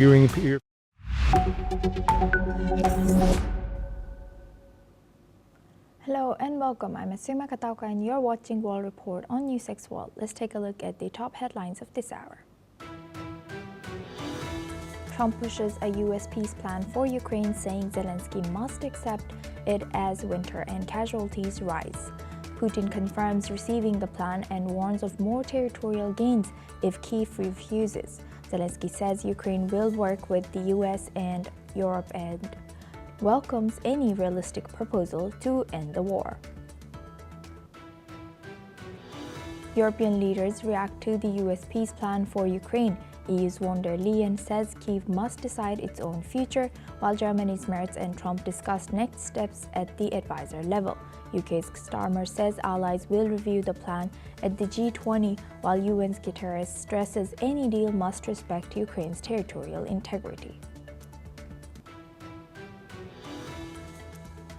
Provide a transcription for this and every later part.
Hello and welcome. I'm Asuma Katauka and you're watching World Report on NewsX World. Let's take a look at the top headlines of this hour. Trump pushes a U.S. peace plan for Ukraine, saying Zelensky must accept it as winter and casualties rise. Putin confirms receiving the plan and warns of more territorial gains if Kyiv refuses. Zelensky says Ukraine will work with the U.S. and Europe and welcomes any realistic proposal to end the war. European leaders react to the U.S. peace plan for Ukraine. EU's von der Leyen says Kyiv must decide its own future, while Germany's Merz and Trump discuss next steps at the advisor level. UK's Starmer says allies will review the plan at the G20, while UN's Guterres stresses any deal must respect Ukraine's territorial integrity.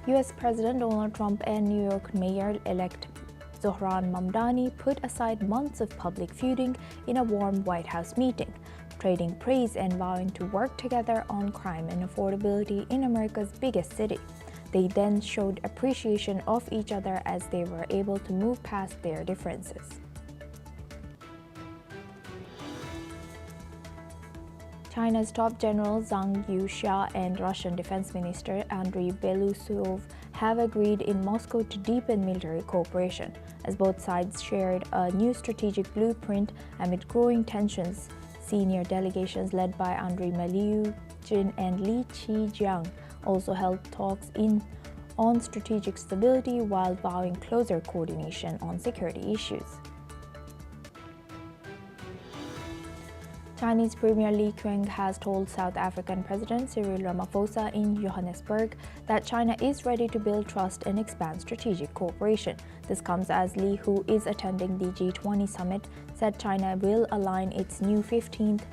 U.S. President Donald Trump and New York Mayor-elect Zohran Mamdani put aside months of public feuding in a warm White House meeting, trading praise and vowing to work together on crime and affordability in America's biggest city. They then showed appreciation of each other as they were able to move past their differences. China's top general Zhang Yuxia and Russian Defense Minister Andriy Belousov have agreed in Moscow to deepen military cooperation, as both sides shared a new strategic blueprint amid growing tensions. Senior delegations led by Andriy Melyushin and Li Qijiang also held talks on strategic stability while vowing closer coordination on security issues. Chinese Premier Li Qiang has told South African President Cyril Ramaphosa in Johannesburg that China is ready to build trust and expand strategic cooperation. This comes as Li, who is attending the G20 summit, said China will align its new 15th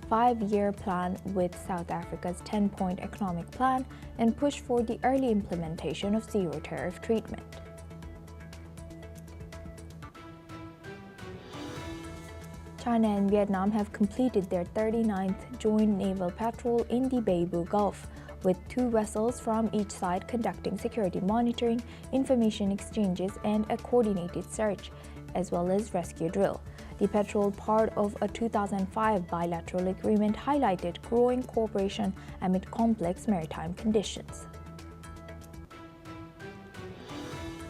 five-year plan with South Africa's 10-point economic plan and push for the early implementation of zero-tariff treatment. China and Vietnam have completed their 39th joint naval patrol in the Beibu Gulf, with two vessels from each side conducting security monitoring, information exchanges, and a coordinated search, as well as rescue drill. The patrol, part of a 2005 bilateral agreement, highlighted growing cooperation amid complex maritime conditions.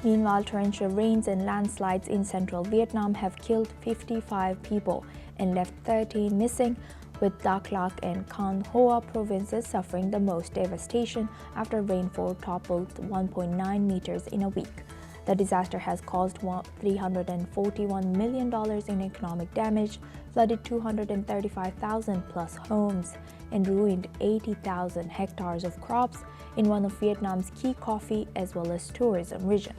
Meanwhile, torrential rains and landslides in central Vietnam have killed 55 people and left 13 missing, with Dak Lak and Can Hoa provinces suffering the most devastation after rainfall toppled 1.9 meters in a week. The disaster has caused $341 million in economic damage, flooded 235,000 plus homes, and ruined 80,000 hectares of crops in one of Vietnam's key coffee as well as tourism region.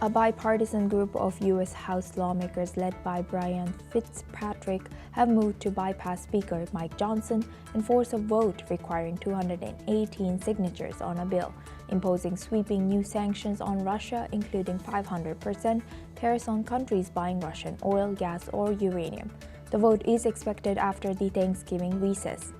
A bipartisan group of U.S. House lawmakers led by Brian Fitzpatrick have moved to bypass Speaker Mike Johnson and force a vote requiring 218 signatures on a bill, imposing sweeping new sanctions on Russia, including 500% tariffs on countries buying Russian oil, gas, or uranium. The vote is expected after the Thanksgiving recess.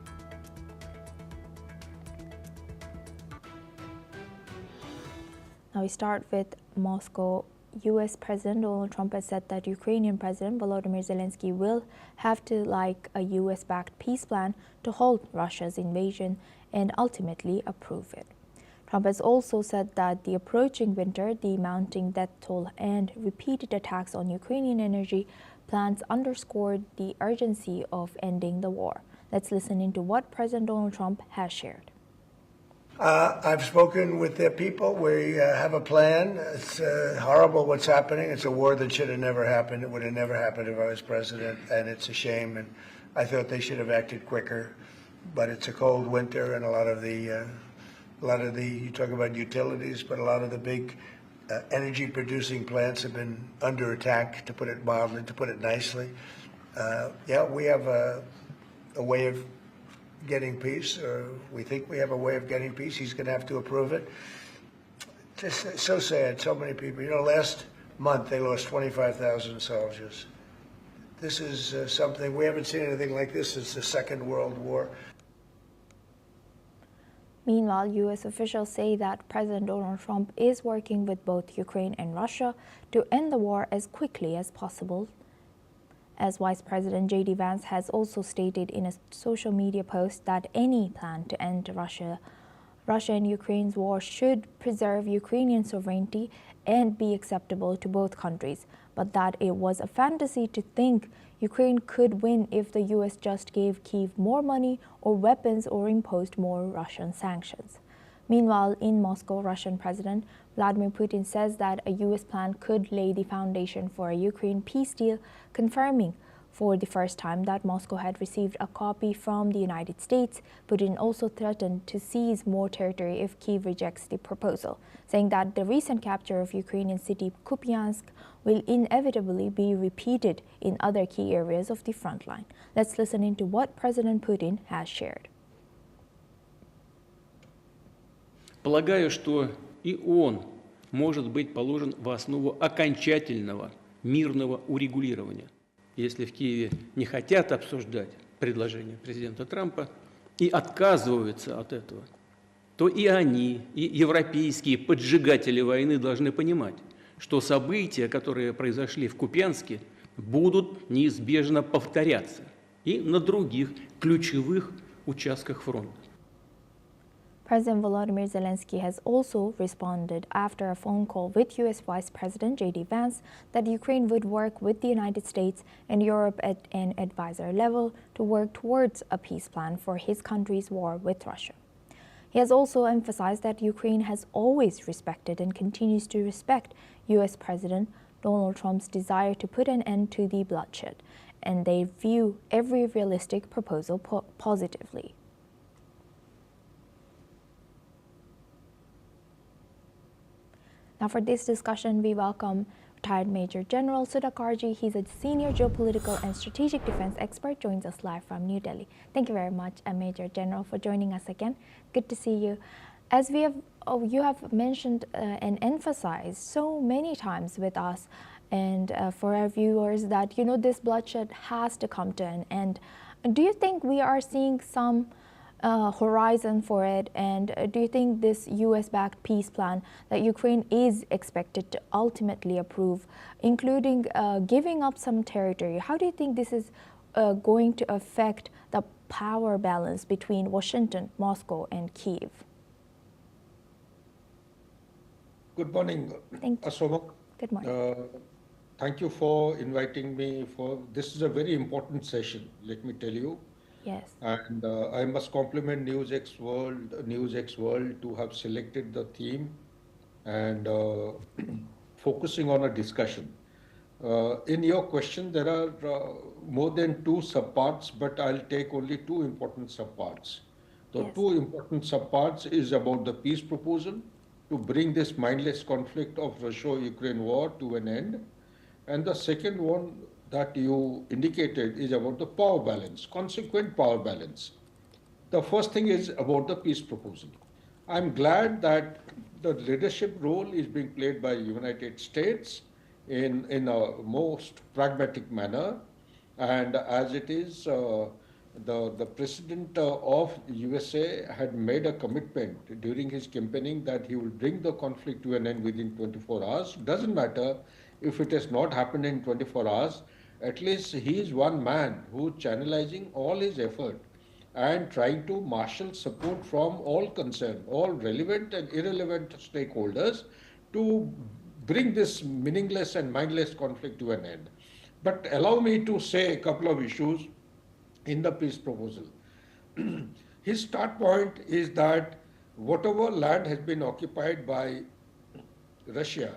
Now we start with Moscow. U.S. President Donald Trump has said that Ukrainian President Volodymyr Zelensky will have to like a U.S.-backed peace plan to halt Russia's invasion and ultimately approve it. Trump has also said that the approaching winter, the mounting death toll, and repeated attacks on Ukrainian energy plants underscored the urgency of ending the war. Let's listen into what President Donald Trump has shared. I've spoken with their people. We have a plan. It's horrible what's happening. It's a war that should have never happened. It would have never happened if I was president, and it's a shame. And I thought they should have acted quicker. But it's a cold winter, and a lot of the you talk about utilities, but a lot of the big energy-producing plants have been under attack, to put it mildly, to put it nicely. Yeah, we have a way of getting peace, or we think we have a way of getting peace. He's going to have to approve it. Just so sad, so many people. You know, last month they lost 25,000 soldiers. This is something, we haven't seen anything like this since the Second World War. Meanwhile, U.S. officials say that President Donald Trump is working with both Ukraine and Russia to end the war as quickly as possible. As Vice President J.D. Vance has also stated in a social media post that any plan to end Russia and Ukraine's war should preserve Ukrainian sovereignty and be acceptable to both countries, but that it was a fantasy to think Ukraine could win if the U.S. just gave Kyiv more money or weapons or imposed more Russian sanctions. Meanwhile, in Moscow, Russian President Vladimir Putin says that a U.S. plan could lay the foundation for a Ukraine peace deal, confirming for the first time that Moscow had received a copy from the United States. Putin also threatened to seize more territory if Kyiv rejects the proposal, saying that the recent capture of Ukrainian city Kupiansk will inevitably be repeated in other key areas of the front line. Let's listen into what President Putin has shared. Полагаю, что и он может быть положен в основу окончательного мирного урегулирования. Если в Киеве не хотят обсуждать предложение президента Трампа и отказываются от этого, то и они, и европейские поджигатели войны должны понимать, что события, которые произошли в Купянске, будут неизбежно повторяться и на других ключевых участках фронта. President Volodymyr Zelensky has also responded after a phone call with U.S. Vice President J.D. Vance that Ukraine would work with the United States and Europe at an advisor level to work towards a peace plan for his country's war with Russia. He has also emphasized that Ukraine has always respected and continues to respect U.S. President Donald Trump's desire to put an end to the bloodshed, and they view every realistic proposal positively. Now for this discussion, we welcome retired Major General Sudhakarji. He's a senior geopolitical and strategic defense expert, joins us live from New Delhi. Thank you very much, Major General, for joining us again. Good to see you. As you have mentioned and emphasized so many times with us and for our viewers that, this bloodshed has to come to an end. Do you think we are seeing some horizon for it, and do you think this U.S.-backed peace plan that Ukraine is expected to ultimately approve, including giving up some territory, how do you think this is going to affect the power balance between Washington, Moscow, and Kyiv? Good morning, Thank you. Asoma. Good morning. Thank you for inviting me this is a very important session, let me tell you. Yes. And I must compliment NewsX World to have selected the theme and focusing on a discussion. In your question, there are more than two subparts, but I'll take only two important subparts. The Yes. two important subparts is about the peace proposal to bring this mindless conflict of Russia-Ukraine war to an end. And the second one that you indicated is about the power balance, consequent power balance. The first thing is about the peace proposal. I'm glad that the leadership role is being played by United States in a most pragmatic manner. And as it is, the president of USA had made a commitment during his campaigning that he will bring the conflict to an end within 24 hours. Doesn't matter if it has not happened in 24 hours. At least he is one man who is channelizing all his effort and trying to marshal support from all concerned, all relevant and irrelevant stakeholders to bring this meaningless and mindless conflict to an end. But allow me to say a couple of issues in the peace proposal. His start point is that whatever land has been occupied by Russia,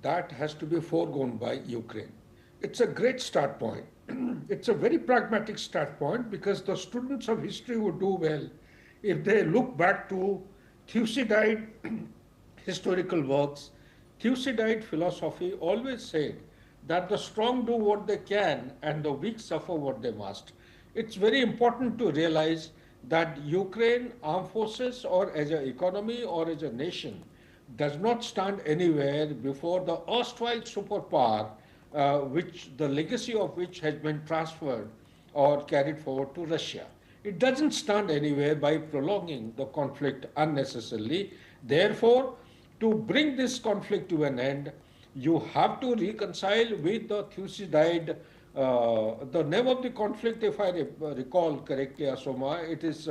that has to be foregone by Ukraine. It's a great start point. It's a very pragmatic start point because the students of history would do well if they look back to Thucydide historical works. Thucydide philosophy always said that the strong do what they can and the weak suffer what they must. It's very important to realize that Ukraine armed forces or as an economy or as a nation does not stand anywhere before the erstwhile superpower which the legacy of which has been transferred or carried forward to Russia. It doesn't stand anywhere by prolonging the conflict unnecessarily. Therefore, to bring this conflict to an end, you have to reconcile with the Thucydide, the name of the conflict, if I recall correctly, Asoma, it is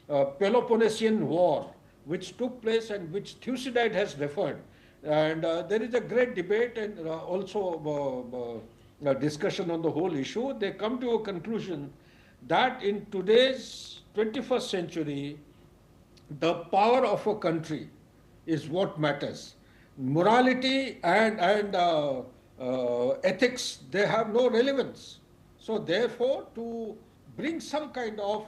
Peloponnesian War, which took place and which Thucydide has referred. And there is a great debate and also a discussion on the whole issue. They come to a conclusion that in today's 21st century, the power of a country is what matters. Morality and ethics, they have no relevance. So therefore, to bring some kind of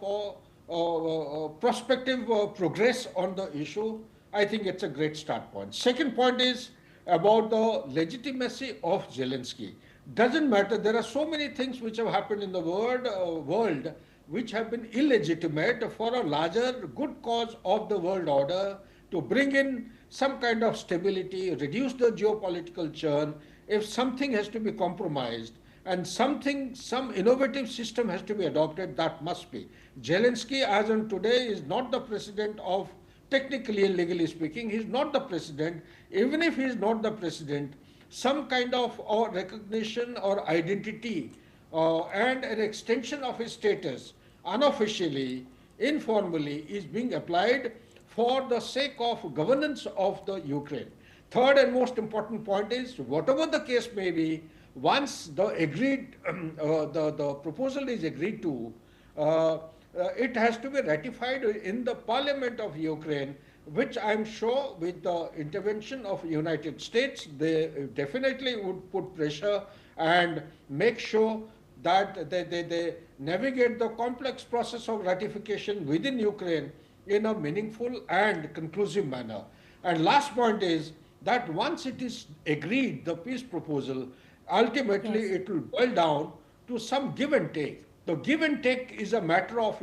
prospective progress on the issue, I think it's a great start point. Second point is about the legitimacy of Zelensky. Doesn't matter, there are so many things which have happened in the world which have been illegitimate for a larger good cause of the world order, to bring in some kind of stability, reduce the geopolitical churn. If something has to be compromised and some innovative system has to be adopted, that must be. Zelensky, as on today, is not the president of, technically and legally speaking, he is not the president. Even if he is not the president, some kind of recognition or identity and an extension of his status unofficially, informally, is being applied for the sake of governance of the Ukraine. Third and most important point is, whatever the case may be, once the the proposal is agreed to, it has to be ratified in the parliament of Ukraine, which I'm sure with the intervention of United States, they definitely would put pressure and make sure that they navigate the complex process of ratification within Ukraine in a meaningful and conclusive manner. And last point is that once it is agreed, the peace proposal, ultimately it will boil down to some give and take. The give and take is a matter of,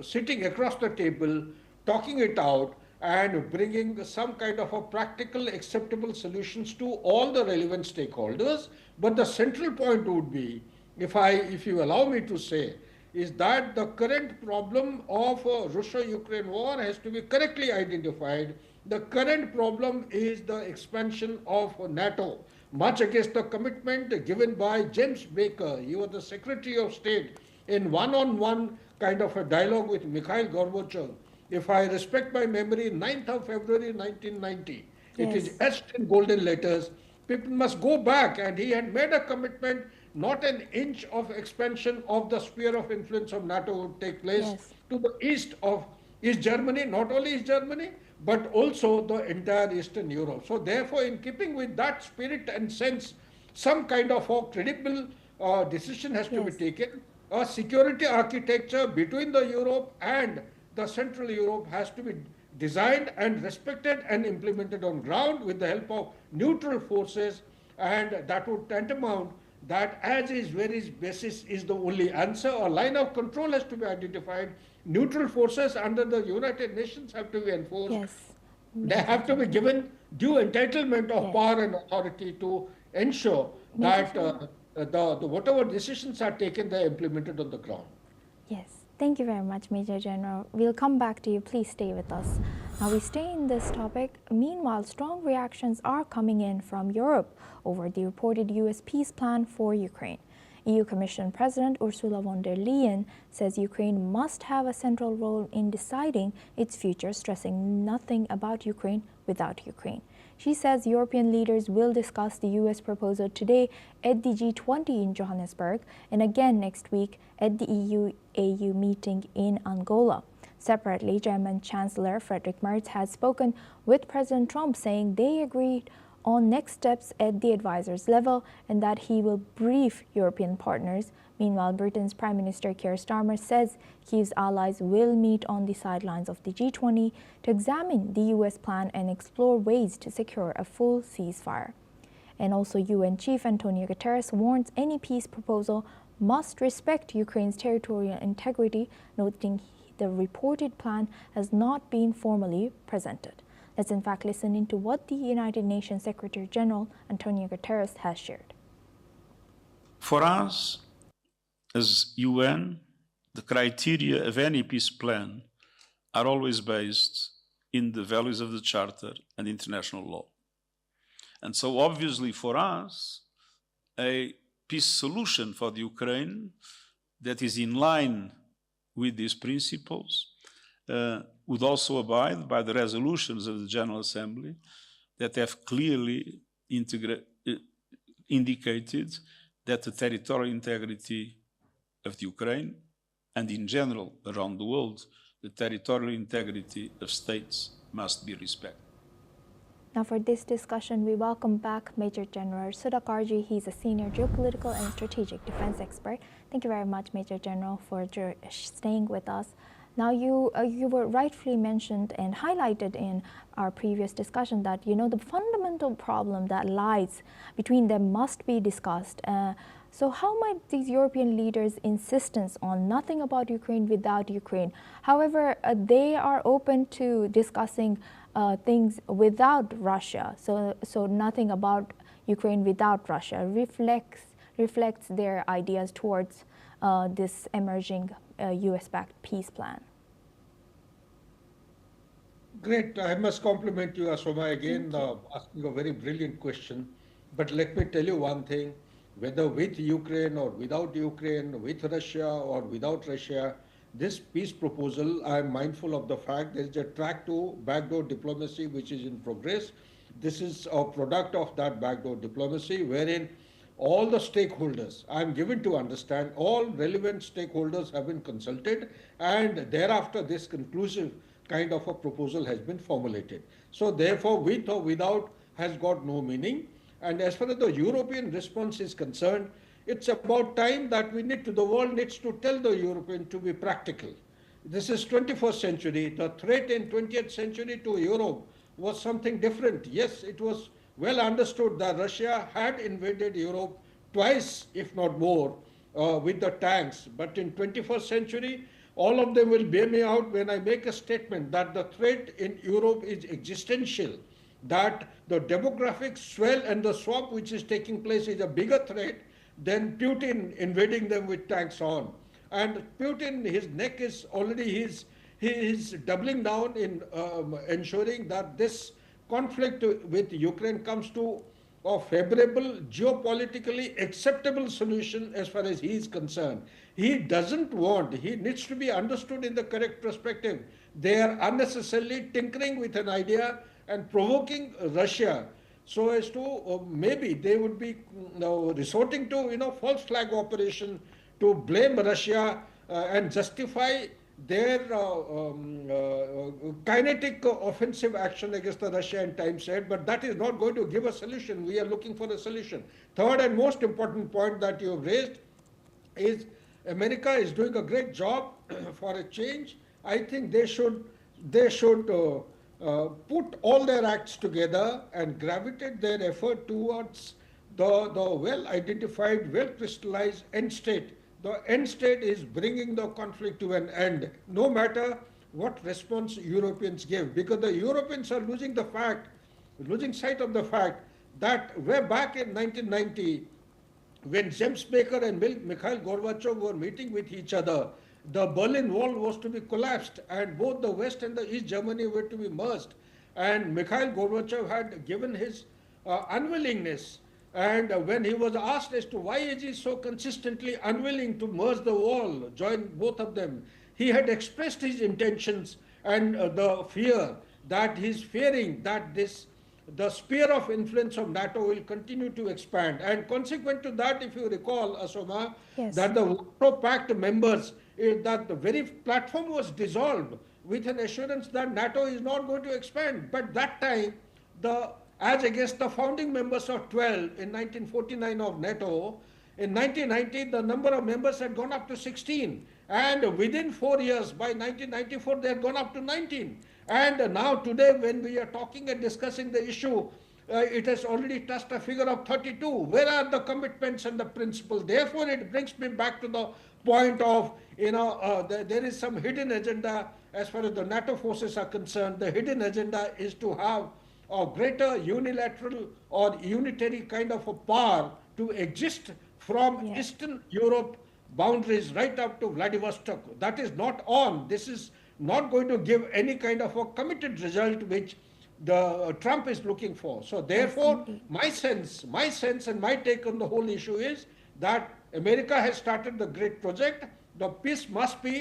sitting across the table, talking it out, and bringing some kind of a practical, acceptable solutions to all the relevant stakeholders. But the central point would be, if you allow me to say, is that the current problem of Russia-Ukraine war has to be correctly identified. The current problem is the expansion of NATO, much against the commitment given by James Baker. He was the Secretary of State in one-on-one kind of a dialogue with Mikhail Gorbachev. If I respect my memory, 9th of February 1990, it is etched in golden letters. People must go back, and he had made a commitment, not an inch of expansion of the sphere of influence of NATO would take place to the east of East Germany, not only East Germany, but also the entire Eastern Europe. So therefore, in keeping with that spirit and sense, some kind of a credible decision has to be taken. A security architecture between the Europe and the Central Europe has to be designed and respected and implemented on ground with the help of neutral forces, and that would tantamount that as is, where is basis is the only answer. A line of control has to be identified. Neutral forces under the United Nations have to be enforced. They have to be given due entitlement of power and authority to ensure that whatever decisions are taken, they are implemented on the ground. Yes. Thank you very much, Major General. We'll come back to you. Please stay with us. Now we stay in this topic. Meanwhile, strong reactions are coming in from Europe over the reported U.S. peace plan for Ukraine. EU Commission President Ursula von der Leyen says Ukraine must have a central role in deciding its future, stressing nothing about Ukraine without Ukraine. She says European leaders will discuss the U.S. proposal today at the G20 in Johannesburg and again next week at the EU-AU meeting in Angola. Separately, German Chancellor Friedrich Merz has spoken with President Trump, saying they agreed on next steps at the advisors level and that he will brief European partners. Meanwhile, Britain's Prime Minister Keir Starmer says Kyiv's allies will meet on the sidelines of the G20 to examine the U.S. plan and explore ways to secure a full ceasefire. And also, UN Chief Antonio Guterres warns any peace proposal must respect Ukraine's territorial integrity, noting the reported plan has not been formally presented. Let's in fact listen into what the United Nations Secretary General Antonio Guterres has shared. For us, as UN, the criteria of any peace plan are always based in the values of the Charter and international law. And so obviously for us, a peace solution for the Ukraine that is in line with these principles would also abide by the resolutions of the General Assembly that have clearly indicated that the territorial integrity of the Ukraine and in general around the world, the territorial integrity of states must be respected. Now for this discussion, we welcome back Major General Sudhakarji. He's a senior geopolitical and strategic defense expert. Thank you very much, Major General, for staying with us. Now you were rightfully mentioned and highlighted in our previous discussion that, you know, the fundamental problem that lies between them must be discussed. So how might these European leaders' insistence on nothing about Ukraine without Ukraine? However, they are open to discussing things without Russia. So nothing about Ukraine without Russia reflects their ideas towards this emerging US-backed peace plan. Great. I must compliment you, Asoma, again, asking a very brilliant question. But let me tell you one thing, whether with Ukraine or without Ukraine, with Russia or without Russia, this peace proposal, I am mindful of the fact there is a track to backdoor diplomacy which is in progress. This is a product of that backdoor diplomacy wherein all the stakeholders, I am given to understand, all relevant stakeholders have been consulted, and thereafter this conclusive kind of a proposal has been formulated. So therefore, with or without has got no meaning. And as far as the European response is concerned, it's about time that the world needs to tell the European to be practical. This is 21st century. The threat in 20th century to Europe was something different. Yes, it was well understood that Russia had invaded Europe twice, if not more, with the tanks. But in 21st century, all of them will bear me out when I make a statement that the threat in Europe is existential, that the demographic swell and the swap which is taking place is a bigger threat than Putin invading them with tanks on. And Putin, his neck is already, he is doubling down in ensuring that this conflict with Ukraine comes to a favorable, geopolitically acceptable solution as far as he is concerned. He doesn't want, he needs to be understood in the correct perspective. They are unnecessarily tinkering with an idea and provoking Russia so as to maybe they would be resorting to false flag operation to blame Russia and justify their kinetic offensive action against the Russia in time said, but that is not going to give a solution. We are looking for a solution. Third and most important point that you have raised is America is doing a great job for a change. I think they should put all their acts together and gravitate their effort towards the well-identified, well-crystallized end state. The end state is bringing the conflict to an end, no matter what response Europeans give, because the Europeans are losing sight of the fact that way back in 1990, when James Baker and Mikhail Gorbachev were meeting with each other, the Berlin Wall was to be collapsed and both the West and the East Germany were to be merged. And Mikhail Gorbachev had given his unwillingness. And when he was asked as to why is he so consistently unwilling to merge the wall, join both of them, he had expressed his intentions and the fear that he's fearing that the sphere of influence of NATO will continue to expand. And consequent to that, if you recall, Asoma, yes, that the Warsaw Pact members, that the very platform was dissolved with an assurance that NATO is not going to expand. But that time, as against the founding members of 12 in 1949 of NATO, in 1990 the number of members had gone up to 16, and within 4 years, by 1994, they had gone up to 19. And now today, when we are talking and discussing the issue, it has already touched a figure of 32. Where are the commitments and the principles? Therefore, it brings me back to the point of, there is some hidden agenda as far as the NATO forces are concerned. The hidden agenda is to have a greater unilateral or unitary kind of a power to exist from Yeah. Eastern Europe boundaries right up to Vladivostok. That is not on. This is not going to give any kind of a committed result which the Trump is looking for. So Yes, therefore, indeed. my sense and my take on the whole issue is that America has started the great project. The peace must be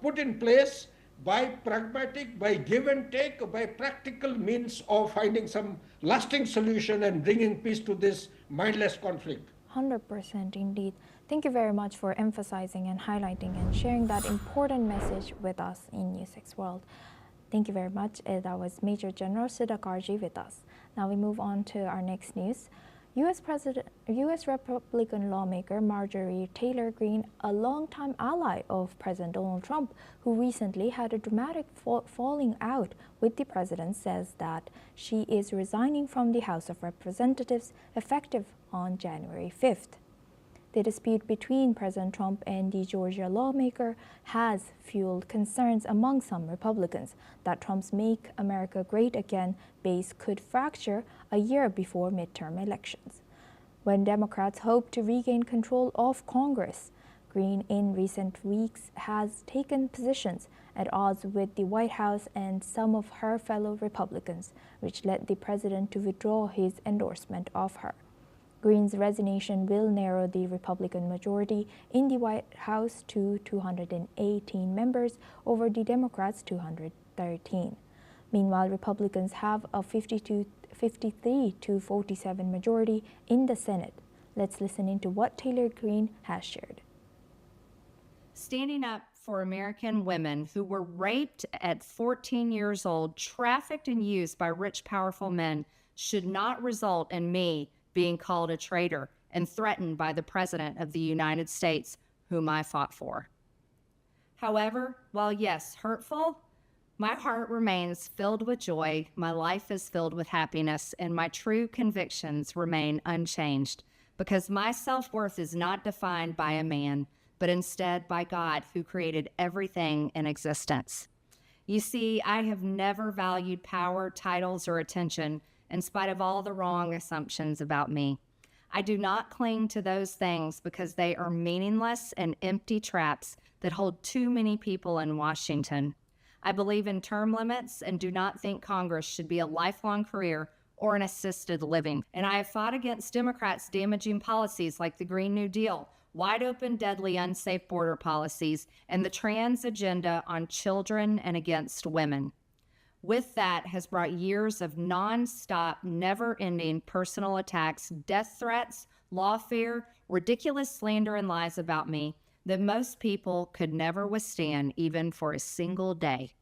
put in place by pragmatic, by give and take, by practical means of finding some lasting solution and bringing peace to this mindless conflict. 100% indeed. Thank you very much for emphasizing and highlighting and sharing that important message with us in NewsX World. Thank you very much. That was Major General Siddhakarji with us. Now we move on to our next news. U.S. Republican lawmaker Marjorie Taylor Greene, a longtime ally of President Donald Trump, who recently had a dramatic falling out with the president, says that she is resigning from the House of Representatives effective on January 5th. The dispute between President Trump and the Georgia lawmaker has fueled concerns among some Republicans that Trump's Make America Great Again base could fracture a year before midterm elections. When Democrats hope to regain control of Congress, Greene in recent weeks has taken positions at odds with the White House and some of her fellow Republicans, which led the president to withdraw his endorsement of her. Greene's resignation will narrow the Republican majority in the White House to 218 members over the Democrats' 213. Meanwhile, Republicans have a 53 to 47 majority in the Senate. Let's listen into what Taylor Greene has shared. Standing up for American women who were raped at 14 years old, trafficked and used by rich, powerful men should not result in me being called a traitor and threatened by the President of the United States, whom I fought for. However, while yes, hurtful, my heart remains filled with joy, my life is filled with happiness, and my true convictions remain unchanged, because my self-worth is not defined by a man, but instead by God, who created everything in existence. You see, I have never valued power, titles, or attention, in spite of all the wrong assumptions about me. I do not cling to those things because they are meaningless and empty traps that hold too many people in Washington. I believe in term limits and do not think Congress should be a lifelong career or an assisted living. And I have fought against Democrats' damaging policies like the Green New Deal, wide open, deadly, unsafe border policies, and the trans agenda on children and against women. With that has brought years of non-stop, never-ending personal attacks, death threats, lawfare, ridiculous slander and lies about me that most people could never withstand even for a single day.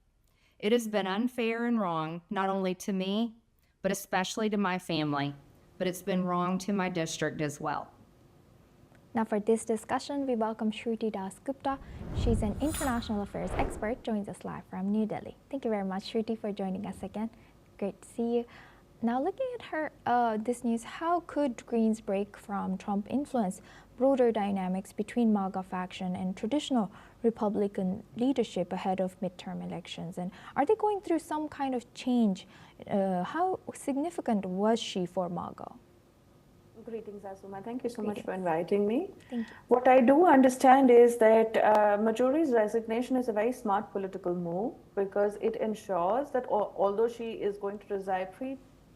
It has been unfair and wrong, not only to me, but especially to my family, but it's been wrong to my district as well. Now for this discussion, we welcome Shruti Das Gupta. She's an international affairs expert, joins us live from New Delhi. Thank you very much, Shruti, for joining us again. Great to see you. Now looking at her, this news, how could Greene's break from Trump influence broader dynamics between MAGA faction and traditional Republican leadership ahead of midterm elections? And are they going through some kind of change? How significant was she for MAGA? Greetings, Asuma. Thank you so much for inviting me. Thank you. What I do understand is that Marjorie's resignation is a very smart political move because it ensures that although she is going to resign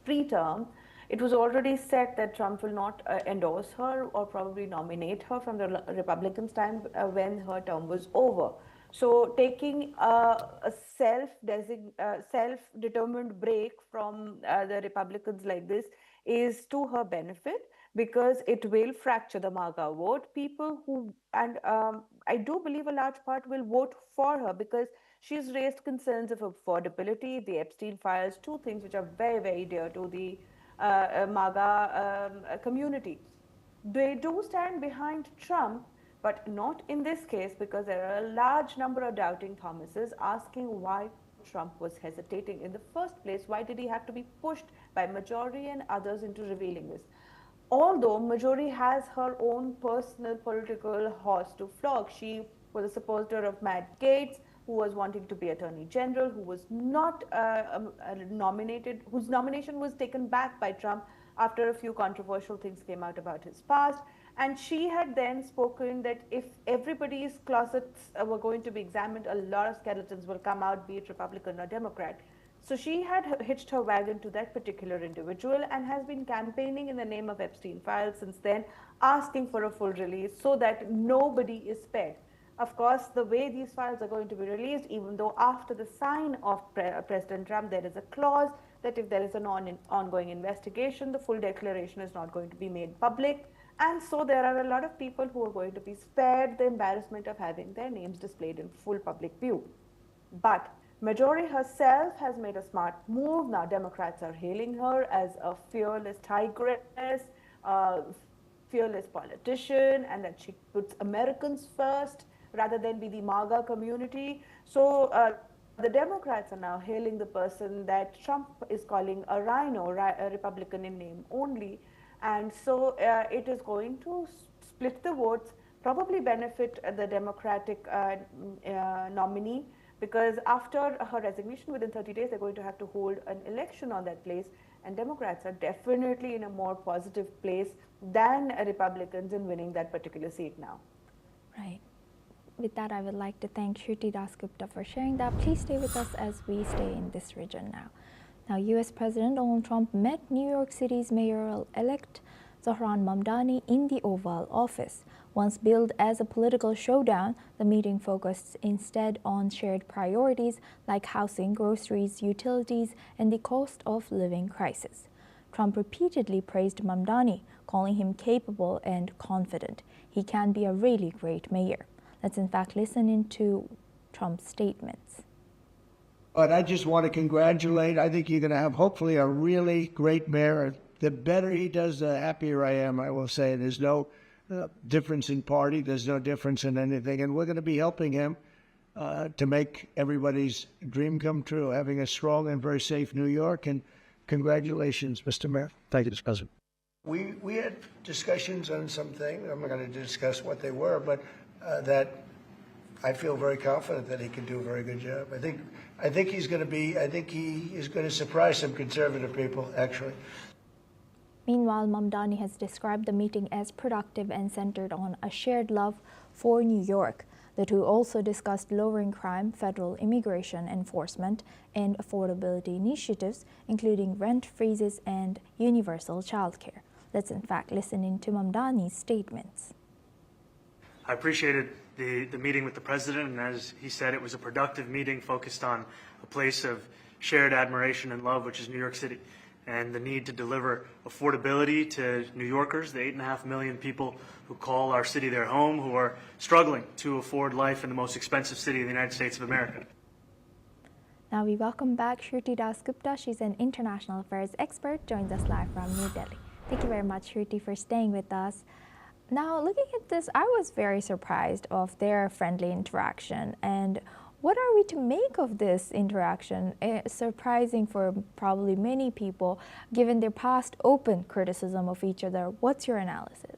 pre-term, it was already set that Trump will not endorse her or probably nominate her from the Republicans' time when her term was over. So taking a self-determined break from the Republicans like this is to her benefit, because it will fracture the MAGA vote. People who, and I do believe a large part will vote for her because she's raised concerns of affordability, the Epstein files, two things which are very, very dear to the MAGA community. They do stand behind Trump, but not in this case, because there are a large number of doubting Thomases asking why Trump was hesitating in the first place. Why did he have to be pushed by Marjorie and others into revealing this? Although Marjorie has her own personal political horse to flog, she was a supporter of Matt Gaetz, who was wanting to be Attorney General, who was not nominated, whose nomination was taken back by Trump after a few controversial things came out about his past. And she had then spoken that if everybody's closets were going to be examined, a lot of skeletons will come out, be it Republican or Democrat. So she had hitched her wagon to that particular individual and has been campaigning in the name of Epstein files since then, asking for a full release so that nobody is spared. Of course, the way these files are going to be released, even though after the sign of President Trump, there is a clause that if there is an ongoing investigation, the full declaration is not going to be made public. And so there are a lot of people who are going to be spared the embarrassment of having their names displayed in full public view. But Marjorie herself has made a smart move. Now Democrats are hailing her as a fearless tigress, a fearless politician, and that she puts Americans first rather than be the MAGA community. So the Democrats are now hailing the person that Trump is calling a rhino, a Republican in name only. And so it is going to split the votes, probably benefit the Democratic nominee, because after her resignation within 30 days, they're going to have to hold an election on that place. And Democrats are definitely in a more positive place than Republicans in winning that particular seat now. Right. With that, I would like to thank Shruti Dasgupta for sharing that. Please stay with us as we stay in this region now. Now, U.S. President Donald Trump met New York City's mayoral-elect Zohran Mamdani in the Oval Office. Once billed as a political showdown, the meeting focused instead on shared priorities like housing, groceries, utilities, and the cost of living crisis. Trump repeatedly praised Mamdani, calling him capable and confident. He can be a really great mayor. Let's in fact listen into Trump's statements. But I just want to congratulate. I think you're going to have hopefully a really great mayor. The better he does, the happier I am, I will say. There's no difference in party. There's no difference in anything. And we're going to be helping him to make everybody's dream come true, having a strong and very safe New York. And congratulations, Mr. Mayor. Thank you, Mr. President. We had discussions on something. I'm not going to discuss what they were, but that I feel very confident that he can do a very good job. I think he is going to surprise some conservative people, actually. Meanwhile, Mamdani has described the meeting as productive and centered on a shared love for New York. The two also discussed lowering crime, federal immigration enforcement, and affordability initiatives, including rent freezes and universal childcare. Let's in fact listen into Mamdani's statements. I appreciated the meeting with the president, and as he said, it was a productive meeting focused on a place of shared admiration and love, which is New York City, and the need to deliver affordability to New Yorkers, the 8.5 million people who call our city their home, who are struggling to afford life in the most expensive city in the United States of America. Now we welcome back Shruti Dasgupta. She's an international affairs expert, joins us live from New Delhi. Thank you very much, Shruti, for staying with us. Now, looking at this, I was very surprised of their friendly interaction. And what are we to make of this interaction? Surprising for probably many people, given their past open criticism of each other. What's your analysis?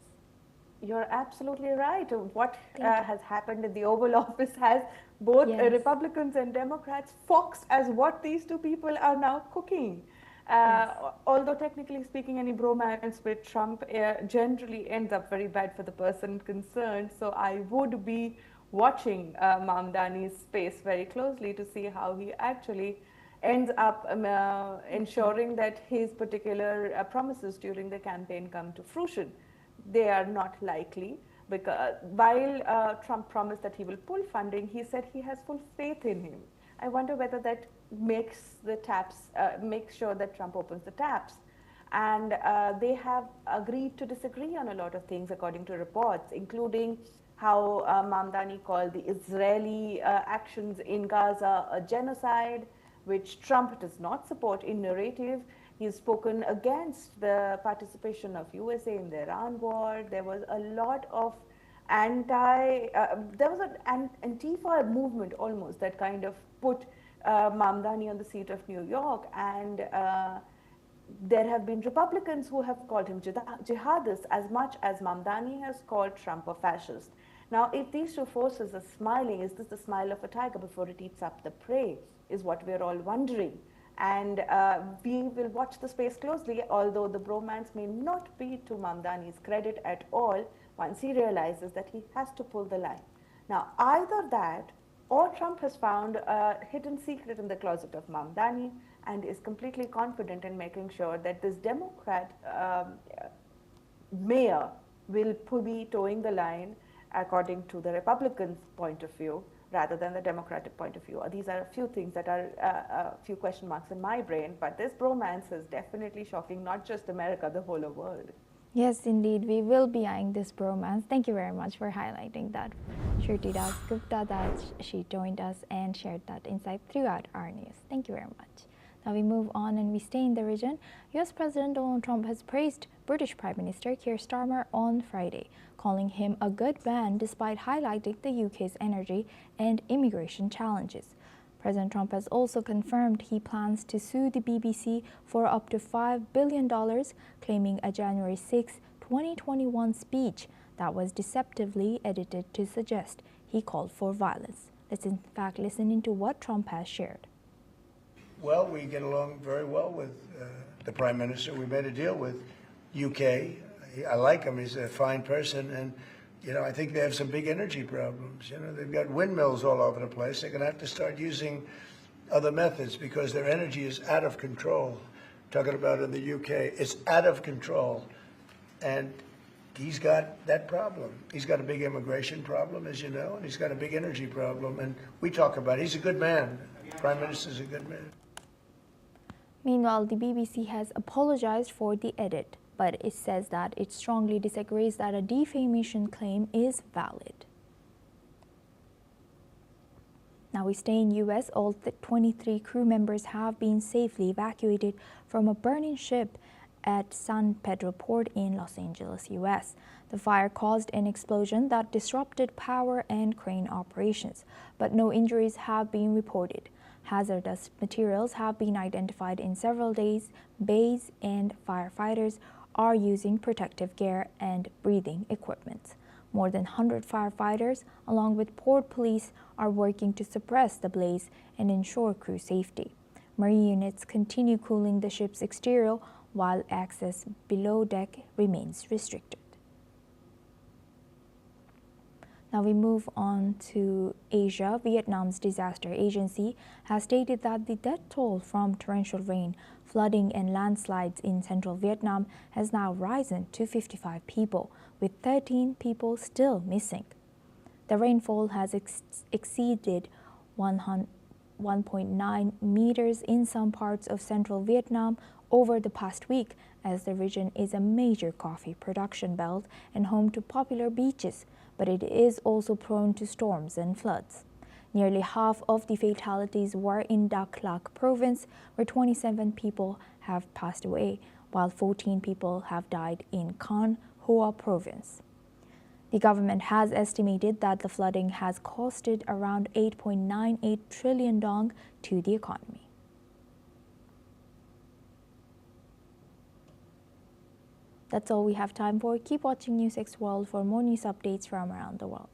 You're absolutely right. What has happened in the Oval Office has both Republicans and Democrats foxed as what these two people are now cooking. Although technically speaking, any bromance with Trump generally ends up very bad for the person concerned. So I would be watching Mamdani's space very closely to see how he actually ends up ensuring that his particular promises during the campaign come to fruition. They are not likely, because while Trump promised that he will pull funding, he said he has full faith in him. I wonder whether that makes the taps, makes sure that Trump opens the taps. And they have agreed to disagree on a lot of things according to reports, including how Mamdani called the Israeli actions in Gaza a genocide, which Trump does not support in narrative. He's spoken against the participation of USA in the Iran war. There was a lot of there was an Antifa movement almost that kind of put Mamdani on the seat of New York, and there have been Republicans who have called him jihadist as much as Mamdani has called Trump a fascist. Now, if these two forces are smiling, is this the smile of a tiger before it eats up the prey, is what we're all wondering. And we will watch the space closely, although the bromance may not be to Mamdani's credit at all. once he realizes that he has to pull the line. Now, either that or Trump has found a hidden secret in the closet of Mamdani and is completely confident in making sure that this Democrat mayor will be towing the line according to the Republicans' point of view rather than the Democratic point of view. These are a few things that are a few question marks in my brain, but this bromance is definitely shocking not just America, the whole world. Yes, indeed, we will be eyeing this bromance. Thank you very much for highlighting that, Shruti Das Gupta, that she joined us and shared that insight throughout our news. Thank you very much. Now we move on and we stay in the region. US President Donald Trump has praised British Prime Minister Keir Starmer on Friday, calling him a good man despite highlighting the UK's energy and immigration challenges. President Trump has also confirmed he plans to sue the BBC for up to $5 billion, claiming a January 6, 2021 speech that was deceptively edited to suggest he called for violence. Let's in fact listen into what Trump has shared. Well, we get along very well with the Prime Minister. We made a deal with UK. I like him. He's a fine person. And, you know, I think they have some big energy problems. You know, they've got windmills all over the place. They're going to have to start using other methods because their energy is out of control. Talking about in the UK, it's out of control. And he's got that problem. He's got a big immigration problem, as you know, and he's got a big energy problem. And we talk about it. He's a good man. Prime Minister's a good man. Meanwhile, the BBC has apologized for the edit, but it says that it strongly disagrees that a defamation claim is valid. Now we stay in US. All 23 crew members have been safely evacuated from a burning ship at San Pedro Port in Los Angeles, US. The fire caused an explosion that disrupted power and crane operations, but no injuries have been reported. Hazardous materials have been identified in several bays, and firefighters are using protective gear and breathing equipment. More than 100 firefighters, along with port police, are working to suppress the blaze and ensure crew safety. Marine units continue cooling the ship's exterior while access below deck remains restricted. Now we move on to Asia. Vietnam's disaster agency has stated that the death toll from torrential rain, flooding and landslides in central Vietnam has now risen to 55 people, with 13 people still missing. The rainfall has exceeded 1.9 meters in some parts of central Vietnam over the past week, as the region is a major coffee production belt and home to popular beaches, but it is also prone to storms and floods. Nearly half of the fatalities were in Dak Lak province, where 27 people have passed away, while 14 people have died in Can Hoa province. The government has estimated that the flooding has costed around 8.98 trillion dong to the economy. That's all we have time for. Keep watching NewsX World for more news updates from around the world.